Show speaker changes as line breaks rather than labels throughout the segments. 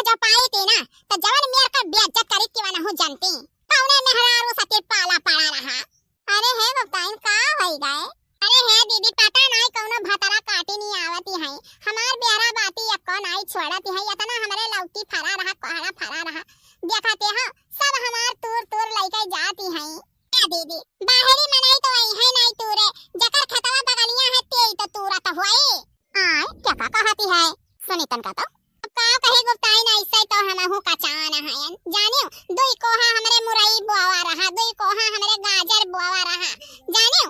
देखा जा पाई थी ना तो जवन मेर का बेइज्जत करी के वाला हो जानती कौने मेहरारू सते पाला पड़ा रहा। अरे है बताइन का होई गए। अरे है दीदी पता नहीं कौनो भतरा काटी नहीं आवती है हमार बेहरा बाती या नहीं छोड़ती है इतना हमरे लौकी फरा रहा कोहड़ा फरा रहा देखते हो सब हमार तूर तूर लइके जाती है। ए दीदी बाहरी मनाई तो आई है नहीं तूरे जकर खतवा बगलियां है ते तो तूरा तो होई। आय क्या का कहती है सुनीतन का तो का कहे गुप्ताई ना इससे तो हमहु कचान है जानियो दुई कोहा हमरे मुरई बोवा रहा दुई कोहा हमरे गाजर बोवा रहा जानियो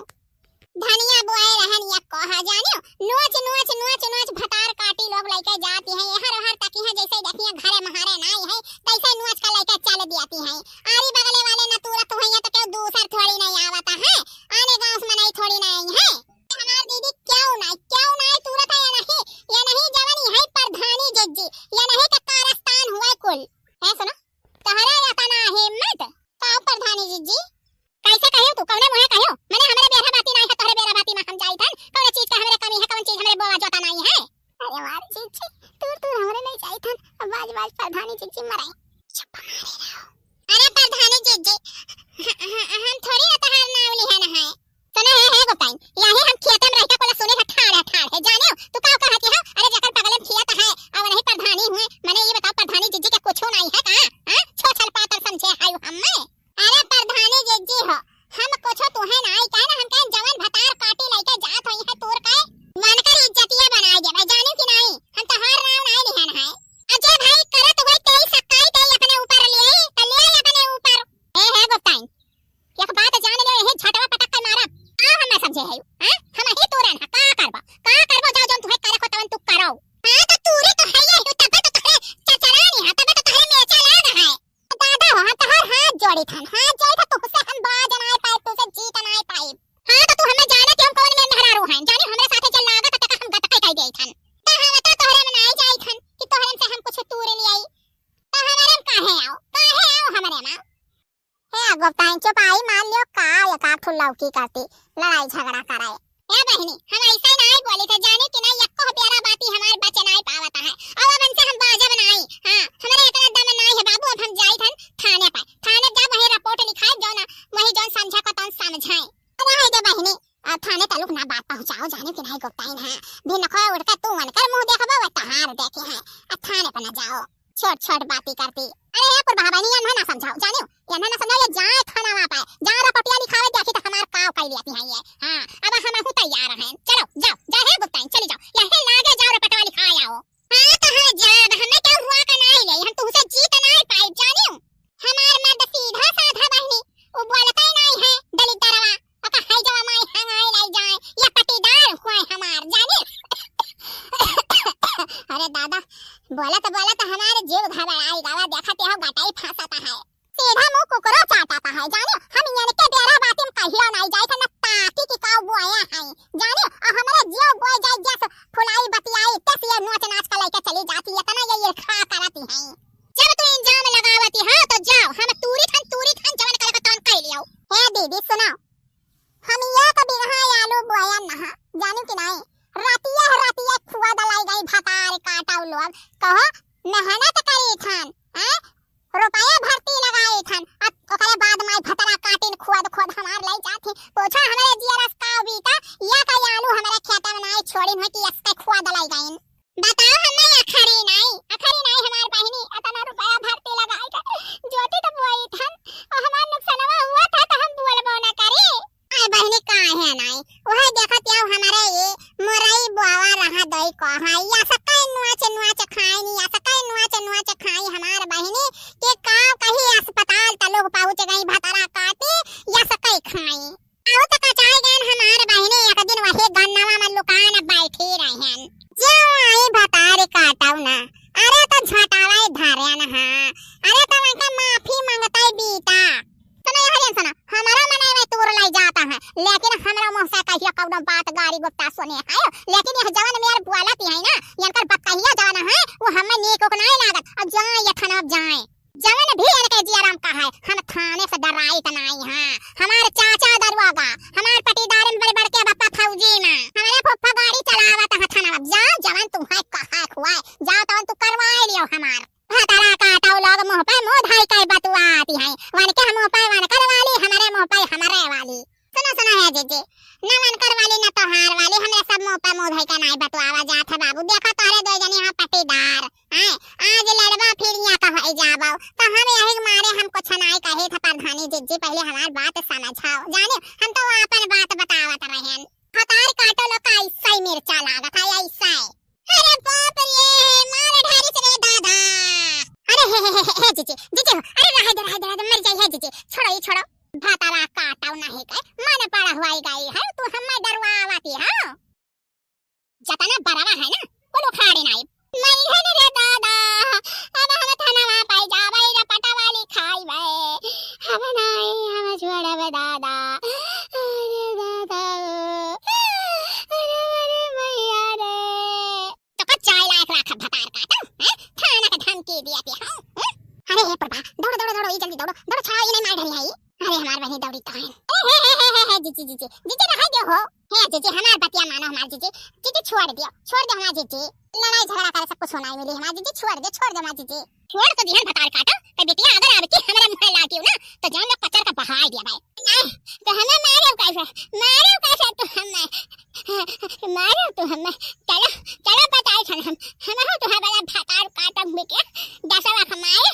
धनिया बोए रहन या कोहा जानियो नोच नोच नोच नोच भतार काटी लोग लेके जाती है हर हर तकी है जैसे देखिए घरे महारे नहीं है तैसे नोच का लेके चल देती है। आरी बगले वाले न तुरत होइए तो क्यों दूसर थोड़ी नहीं आवता है आने गांव में नहीं थोड़ी नहीं है हमार दीदी क्यों नहीं तुरत है या नहीं जवानी है प्रधानी जज्जी या नहीं का कारस्तान हुआ कुल है सुनो तहरा जाता ना हिम्मत का प्रधानी जज्जी कैसे कहियो तू कौने मोहे कहियो मैंने हमरे बेरा बाती नहीं है तोहरे बेरा बाती में हम जाई थन कौन चीज का हमरे कमी है कौन चीज हमरे बोवा जोता नहीं है। अरे वाह जीजी तू हमरे नहीं जाई थन अब बाज प्रधानी जज्जी मराई चुप मारे रहो। अरे प्रधानी जज्जी हम थोड़ी ना तहार नाम लिहे ना है सुनो है गोपाइन यही हम खेत में रहके कोला सुने ठाड़ है जानियो तू का कहती है। अरे जकर बगल में खेत है अब नहीं प्रधानी हुए मैंने ये बताओ प्रधानी जीजी के कुछ नहीं है का हां छोछल पातर समझे है हमें। अरे प्रधानी जीजी हो हम कुछ तो है नहीं कहना हम कह जवान भतार काटी लेके जात होई है तोर के मनकर इज्जतिया बनाए दे भाई जानियो कि नहीं हम तो हर नाम नहीं लिहन है। अजय भाई करत हुए तेई सकाई तेई अपने ऊपर ले अपने ऊपर है गोपाइन एक बात जान ले है झटवा पटक के मारा आ हम समझे है हां हम ही तोरन का करबो जाओ जम तुहे करे को तवन तू करो हां तो तूरे तो है ये तब तो तोरे चचरानी है तब तो तोरे में चला ना है दादा हो हम तो हर हाथ जोड़ी थन हाथ जोड़ी तो तुझसे हम बाज नहीं पाए तुझसे जीत नहीं पाए। हां तो तू हमें जाने क्यों कौन में मेहरारू है जाने हमरे साथे चल लागत तक हम गटके कह गई थन तो हम तो तोरे में नहीं जाई थन कि तोरे से हम कुछ तूरे ले आई तो हमारे में काहे आओ हमारे में है गोपाइन चुप आई मान लियो का या ठुल्ला की करती लड़ाई झगड़ा कराए ए बहनी हम ऐसे नहीं बोली थे जाने कि नहीं यक्को बेरा बाती हमारे बच्चे नहीं पावता है अब अपन से हम बाजा बनाई हां हमारे इतना दम नहीं है बाबू अब हम जाई थन थाने पे थाने जब वही रिपोर्ट लिखाए जो ना वही जोन समझा को तन समझाए अरे दे बहनी थाने तलुक ना बात पहुंचाओ जाने कि नहीं गोपाइन है बिन खो उड़कर तू मन कर मुंह देखबो वो तहार देखे है थाने पे ना जाओ छोट छोट बातें करती। अरे ये पर भाभा नहीं ना समझाओ जानियो ये ना समझाओ ये जाए थाना वहां पे जा रपटिया लिखावे देखी तो हमार काव कई लेती है ये हां अब हम हूं तैयार हैं चलो जाओ जा है गोपाइन चली जाओ यही लागे जाओ रपटवा लिखाए आओ हां तो है जा हमें क्या हुआ का नहीं ले हम तुमसे जीत नहीं पाए जानियो हमार मर्द सीधा साधा बहनी वो बोलता ही नहीं है दलित दरवा अका है जवा माई हंगाई लाई जाए या पटीदार हुए हमार जानियो अरे दादा बोला तो हमारे जीव घबराई गावा देखते हो गटाई फंसाता है सीधा मुंह कुकरो चाटता है जानियो हम यानी के बेरा बातें कहियो नहीं जाए त न ताकी की काव बोया है जानियो और हमारे जीव बोय जाए जस फुलाई बतियाई तस ये नोच नाच का लेके चली जाती है तना ये खा करती है जब तू इंजाम लगावती है तो जाओ हम तूरी थन जवन करे का तन कह लियो। हे दीदी सुनो हम ये कभी हां आलू बोया ना जानियो कि नहीं रातिया खुआ दलाई गई भतार काटाऊ लोग कहो मेहनत करी थन हैं रुपया भर्ती लगाई थन ओकरे बाद माई भतरा काटिन खुद हमार लई जाती पूछा हमरे जियरस का बीता या का आलू हमरे खेत में नहीं छोड़िन है कि इसके खुआ दलाई गईन बताओ हमें अखरी नहीं हमार बहनी इतना रुपया भर्ती लगाई का ज्योति तो बोई थन और हमार नुकसानवा हुआ था तो हम बोलबो ना करी आई बहनी काहे नहीं ओहे देखत आओ हमारे ये मुरई बोवा रहा दई को हां या सकाई नुआच खाई नहीं या सकाई नुआच खाई हमार बहनी के का कहीं अस्पताल त लोग पहुंच गई भतरा काटे या सकाई खाई आओ तक चाय गन हमार बहनी एक दिन वही गन्नवा में लुकान बैठी रहन जो आई भतार काटाऊ ना अरे तो झटावाई धारे ना हां अरे तो मैं माफी मांगता बीता सुनो हरियन सुनो हमारा मने में तोर लाई जाता है लेकिन हमरा मुंह से कहियो कौनो बात गाड़ी गुप्ता सुने है लेकिन यह जवन मेर बोलती है ना यनकर बकहिया जाना है वो हमें नीक को नहीं लागत अब जाए ये थाना जाए जवन भी इनके जियाराम का है हम थाने से डराई त नहीं हां हमारे चाचा दरवागा हमार पटीदार में बड़े बड़के बापा फौजी में हमारे फुफ्फा गाड़ी चलावत है थाना जाओ जवन तुम है कहा खुआ जाओ तो तू करवाए लियो हमार आओ लोग मुंह पे मुंह धाई के बतुआती हैं। वन के मुंह पे वन कर वाली, हमारे मुंह पे हमारे वाली। सुनो सुनो है जीजी, न वन कर वाली न तोहार वाली, हमें सब मुंह पे मुंह धाई के नहीं बतुआवा जात है बाबू। देखो तोरे दो जने यहाँ पटीदार हैं, आज लड़वा फिर यहाँ कह जाबो तो हम यही मारे हम कुछ नहीं कहे था। प्रधानी जीजी पहले हमारी बात समझाओ, जाने हम तो अपन बात बतावत रहें। हतार काटो लो का ऐसा ही मिर्चा लागत है ऐसा ही। अरे बाप रे मार ढारी से रे दादा। अरे हे जीजी जीजी, अरे रह दे मर जाई है जीजी, छोड़ो ये छोड़ो। भातारा काटाऊ नहीं के मन पड़ा हुआ गई है, तू हमें डरवावती है। जतना बराबर है ना कोलो खाड़ी नहीं नहीं है रे दादा। अब हम थाना पाई जावे रे पटावाली खाईबे, हम नहीं हम छोड़बे दादा। अरे दादा अरे मैया रे, तो का चाय लायक राख भतार काटा हैं, थाना का धमकी दिया पे हां। अरे हे प्रभा दौड़ो दौड़ो दौड़ो, ये जल्दी दौड़ो दौड़ो, छाओ ये नहीं मार ढली है। अरे हमार बहनी दौड़ी तो है। हे जीजी जीजी जीजी रह दे हो। हे जीजी हमार बतिया मानो, हमार जीजी जीजी छोड़ दो हमार जीजी, लड़ाई झगड़ा करे सब कुछ होना ही मिली हमार जीजी, छोड़ दे हमार जीजी। छोड़ तो दिहन भतार काटा के बिटिया, अगर अब की हमरा मुंह लागी ना तो जान लो कचर का बहाई दिया भाई। तो हमें मारो कैसे तो हमें मारो तो हमें चलो चलो बताओ छन हम हो तो हमारा भतार काटा बिटिया दसवा कमाए।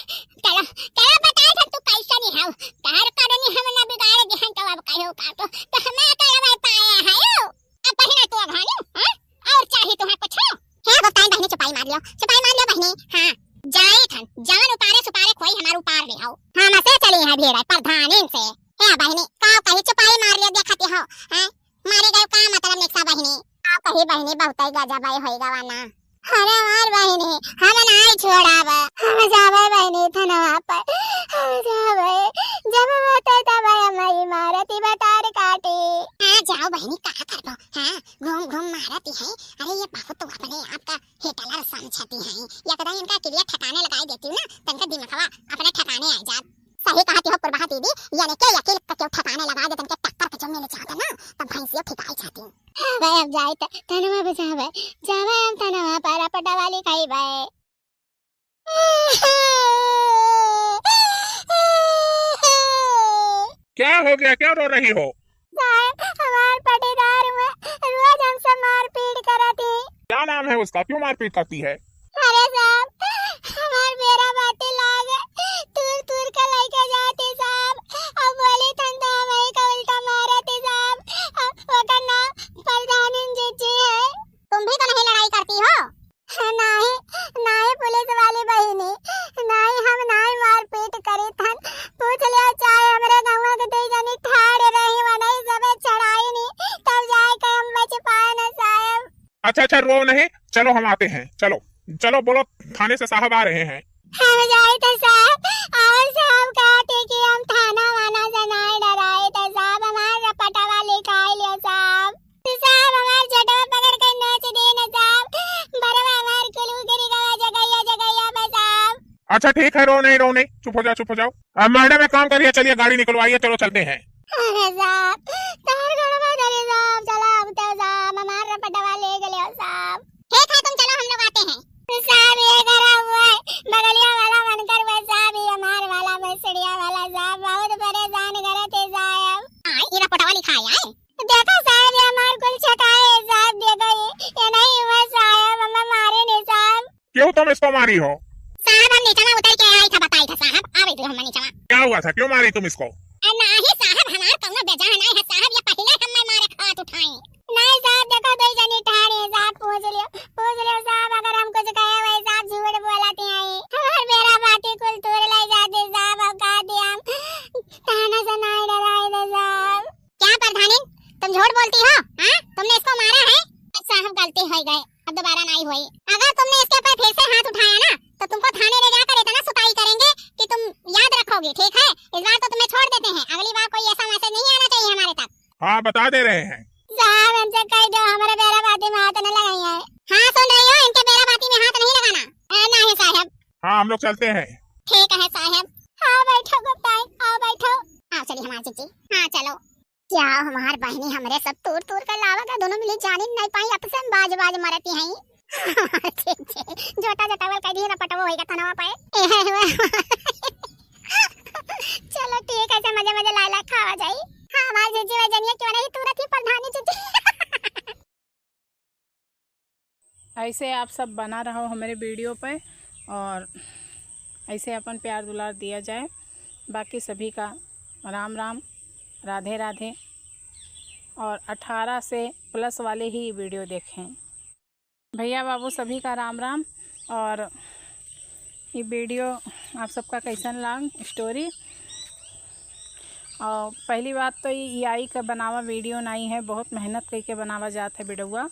चलो चलो बताओ छन तू कैसा नहीं है, तार करनी हम ना बिगाड़ दिहन तो अब कहो काटो तो हमें करवा पाया है। अब पहले तो भानु हां और चाहिए तो है कुछ है बताएं बहनी। चुपाई मार लो बहनी। हां जाए थन जान उपारे सुपारे कोई हमारे ऊपर ले आओ। हां मसे चली है भीड़ प्रधानी से है बहनी का कही चुपाई मार लिया देखती हो हैं, मारे गए का मतलब नेक्सा बहनी का कही बहनी बहुत ही गजबाई होएगा वाना। अरे मार बहनी हम नहीं छोड़ाब, हम जावे बहनी थनवा पर, हम जावे जब होता तब हमारी मारती बतार काटी। हां जाओ बहनी का करबो हां, घूम घूम मारती है। अरे ये बहुत तो अपने आप का हेटलर समझती है, या कदा इनका क्रिया ठिकाने लगाई देती हूं ना तनका दिमागवा अपने ठिकाने आ जात। सही कहती हो प्रभा दीदी, यानी के यकील का क्यों ठिकाने लगा दे तनके टक्कर के जो मिल जाता ना तब भैंसियों ठिकाई जाती। भाई अब जाए तनवा बजावे जावे हम तनवा पर पटावाली खाईबे।
क्या हो गया, क्या रो रही हो?
साहब हमार पटीदार में रोज हमसे मारपीट करती।
क्या नाम है उसका, क्यों मारपीट करती है?
अरे साहब हमार मेरा बातें लाग दूर दूर का लेके जाते साहब, अब बोले थन तो हमें का उल्टा मारते साहब। वो का नाम प्रधानी जीजी है। तुम भी तो नहीं लड़ाई करती हो? नहीं पुलिस वाली बहनी नहीं, हम नहीं मारपीट करी थन। पूछ लिया चाहे हमरे गांव के दे जनी ठाड़ रही वनई सबे चढ़ाई नहीं तब जाए के हम बच पाए ना साहब।
अच्छा रो नहीं, चलो हम आते हैं। चलो चलो बोलो, थाने से साहब आ रहे हैं।
हम जाए तो साहब और साहब कहते कि हम थाना वाना से नहीं डराए थे साहब, हमारा पटावा लिखाई लियो साहब। साहब हमार जटवा पकड़ के नाच देना साहब, बरवा हमार कुलू गिरी गवा जगैया बे साहब।
अच्छा ठीक है, रो नहीं, चुप हो जाओ। अब मैडम एक काम करिए, चलिए गाड़ी निकलवाइए, चलो चलते हैं।
अरे साहब तार गड़बड़ धरे साहब, चलो अब तो साहब हमारा पटावा ले गए साहब। ठीक है तुम चलो हम लोग आते हैं। साहब ये करा हुआ है बगलिया वाला बनकर वो साहब, ये हमार वाला बसड़िया वाला साहब बहुत परेशान करते साहब। इरा पटावा लिखाया है देखो साहब, ये हमार कुल छकाए साहब, देखो ये नहीं हुआ साहब, हमें मारे नहीं साहब।
क्यों तुम इसको मारी हो?
साहब हम नीचे उतर के आई था, बताई था साहब, आ गई हम नीचे।
क्या हुआ था, क्यों मारी तुम इसको?
नहीं साहब हमार कौनो बेजान नहीं है साहब, ये पहले हमें मारे हाथ उठाए। नहीं साहब देखो दो जनी ठाड़ी साहब, पूछ लियो साहब, अगर हम कुछ कहे वही साहब झूठ बोलते हैं। हमार मेरा बाती कुल तोड़ ले जाते साहब, अब कह दिया हम थाना से नहीं डराए थे साहब। क्या प्रधानी तुम झूठ बोलती हो? हां तुमने इसको मारा है? साहब गलती हो गई, अब दोबारा नहीं हुई। अगर तुमने इसके ऊपर फिर से हाथ उठाया ना तो तुमको थाने ले जाकर इतना सुताई करेंगे कि तुम याद रखोगे, ठीक है? इस बार तो तुम्हें छोड़ देते हैं, अगली बार कोई ऐसा मैसेज नहीं आना चाहिए हमारे तक।
हाँ बता दे रहे हैं
साहब, हमसे कह दो हमारे बेरा बाती में हाथ न लगाई है। हाँ सुन रही हो, इनके बेरा बाती में हाथ नहीं लगाना। नहीं साहब।
हाँ हम लोग चलते हैं।
ठीक है साहब। हाँ बैठो गुप्ताई, आओ बैठो। आओ चलिए हमारे जीजी। हाँ चलो। क्या हमार बहनी हमरे सब तूर तूर कर लावा का दोनों मिली जानी नहीं पाई, अब से बाज मरती हैं। ठीक जोटा जटावल कह दी ना पटवो होएगा तनवा पाए चलो ठीक है, मजे मजे ला ला खावा जाई। हां हमार जीजी वजनिया क्यों नहीं तुरंत ही प्रधानी जीजी
ऐसे आप सब बना रहो हमारे वीडियो पे और ऐसे अपन प्यार दुलार दिया जाए। बाकी सभी का राम राम, राधे राधे। और 18 से प्लस वाले ही वीडियो देखें। भैया बाबू सभी का राम राम। और ये वीडियो आप सबका कैसन लाग स्टोरी। और पहली बात तो ये आई का बनावा वीडियो नहीं है, बहुत मेहनत करके बनावा जाता है वीडियोआ।